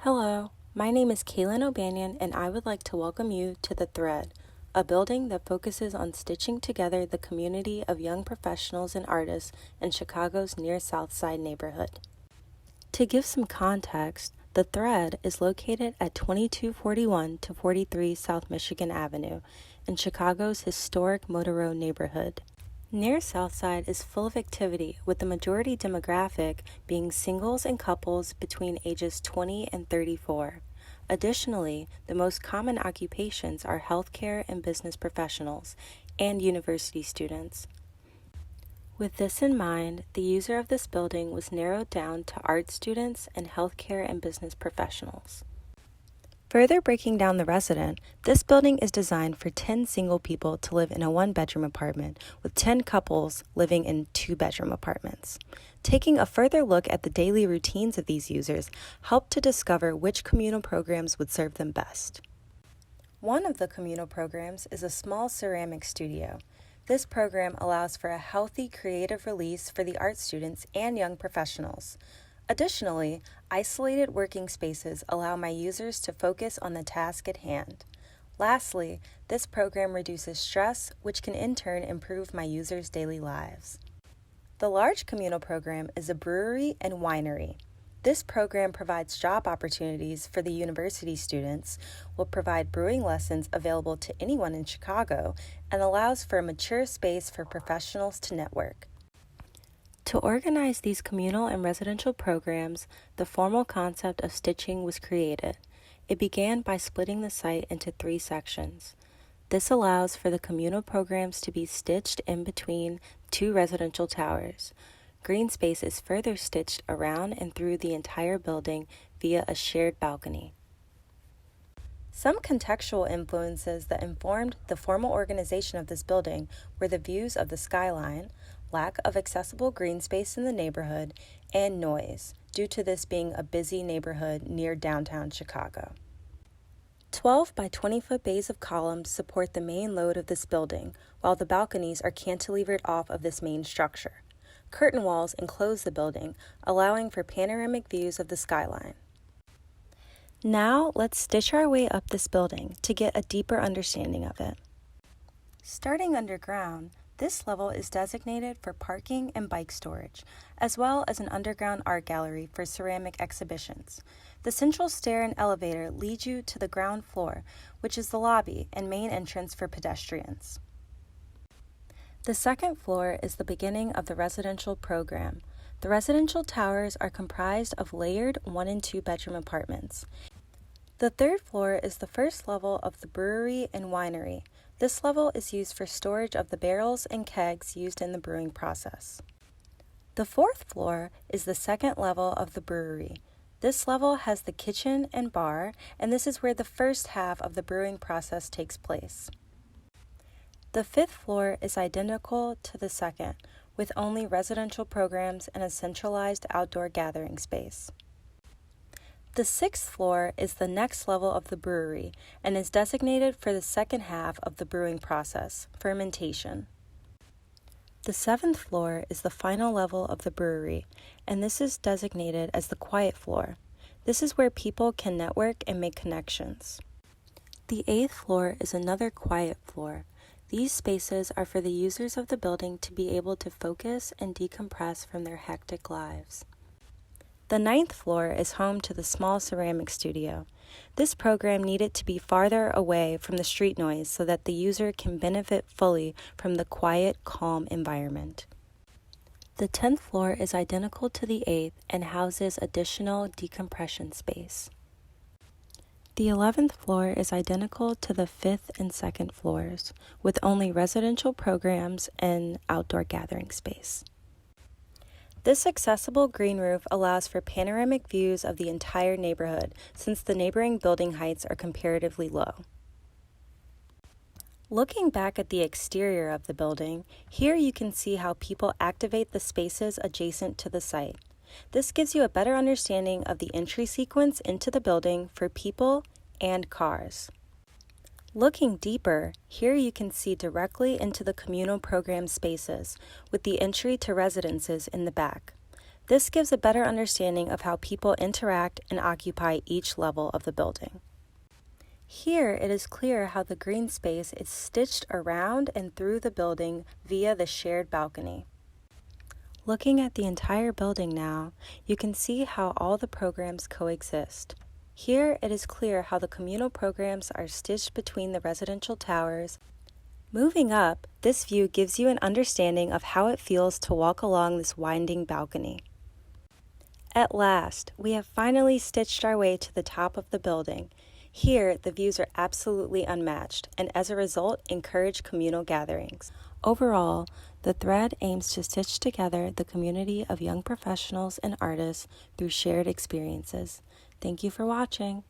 Hello, my name is Calyn and I would like to welcome you to The Thread, a building that focuses on stitching together the community of young professionals and artists in Chicago's near South Side neighborhood. To give some context, The Thread is located at 2241 to 43 South Michigan Avenue in Chicago's historic Motor Road neighborhood. Near Southside is full of activity, with the majority demographic being singles and couples between ages 20 and 34. Additionally, the most common occupations are healthcare and business professionals, and university students. With this in mind, the user of this building was narrowed down to art students and healthcare and business professionals. Further breaking down the resident, this building is designed for 10 single people to live in a one-bedroom apartment, with 10 couples living in two-bedroom apartments. Taking a further look at the daily routines of these users helped to discover which communal programs would serve them best. One of the communal programs is a small ceramic studio. This program allows for a healthy creative release for the art students and young professionals. Additionally, isolated working spaces allow my users to focus on the task at hand. Lastly, this program reduces stress, which can in turn improve my users' daily lives. The large communal program is a brewery and winery. This program provides job opportunities for the university students, will provide brewing lessons available to anyone in Chicago, and allows for a mature space for professionals to network. To organize these communal and residential programs, the formal concept of stitching was created. It began by splitting the site into 3 sections. This allows for the communal programs to be stitched in between 2 residential towers. Green space is further stitched around and through the entire building via a shared balcony. Some contextual influences that informed the formal organization of this building were the views of the skyline, lack of accessible green space in the neighborhood, and noise, due to this being a busy neighborhood near downtown Chicago. 12 by 20-foot bays of columns support the main load of this building, while the balconies are cantilevered off of this main structure. Curtain walls enclose the building, allowing for panoramic views of the skyline. Now, let's stitch our way up this building to get a deeper understanding of it. Starting underground, this level is designated for parking and bike storage, as well as an underground art gallery for ceramic exhibitions. The central stair and elevator lead you to the ground floor, which is the lobby and main entrance for pedestrians. The second floor is the beginning of the residential program. The residential towers are comprised of layered 1- and 2-bedroom apartments. The third floor is the first level of the brewery and winery. This level is used for storage of the barrels and kegs used in the brewing process. The fourth floor is the second level of the brewery. This level has the kitchen and bar, and this is where the first half of the brewing process takes place. The fifth floor is identical to the second, with only residential programs and a centralized outdoor gathering space. The sixth floor is the next level of the brewery and is designated for the second half of the brewing process, fermentation. The seventh floor is the final level of the brewery, and this is designated as the quiet floor. This is where people can network and make connections. The eighth floor is another quiet floor. These spaces are for the users of the building to be able to focus and decompress from their hectic lives. The ninth floor is home to the small ceramic studio. This program needed to be farther away from the street noise so that the user can benefit fully from the quiet, calm environment. The 10th floor is identical to the 8th and houses additional decompression space. The 11th floor is identical to the 5th and 2nd floors, with only residential programs and outdoor gathering space. This accessible green roof allows for panoramic views of the entire neighborhood, since the neighboring building heights are comparatively low. Looking back at the exterior of the building, here you can see how people activate the spaces adjacent to the site. This gives you a better understanding of the entry sequence into the building for people and cars. Looking deeper, here you can see directly into the communal program spaces, with the entry to residences in the back. This gives a better understanding of how people interact and occupy each level of the building. Here, it is clear how the green space is stitched around and through the building via the shared balcony. Looking at the entire building now, you can see how all the programs coexist. Here, it is clear how the communal programs are stitched between the residential towers. Moving up, this view gives you an understanding of how it feels to walk along this winding balcony. At last, we have finally stitched our way to the top of the building. Here, the views are absolutely unmatched, and as a result, encourage communal gatherings. Overall, the thread aims to stitch together the community of young professionals and artists through shared experiences. Thank you for watching.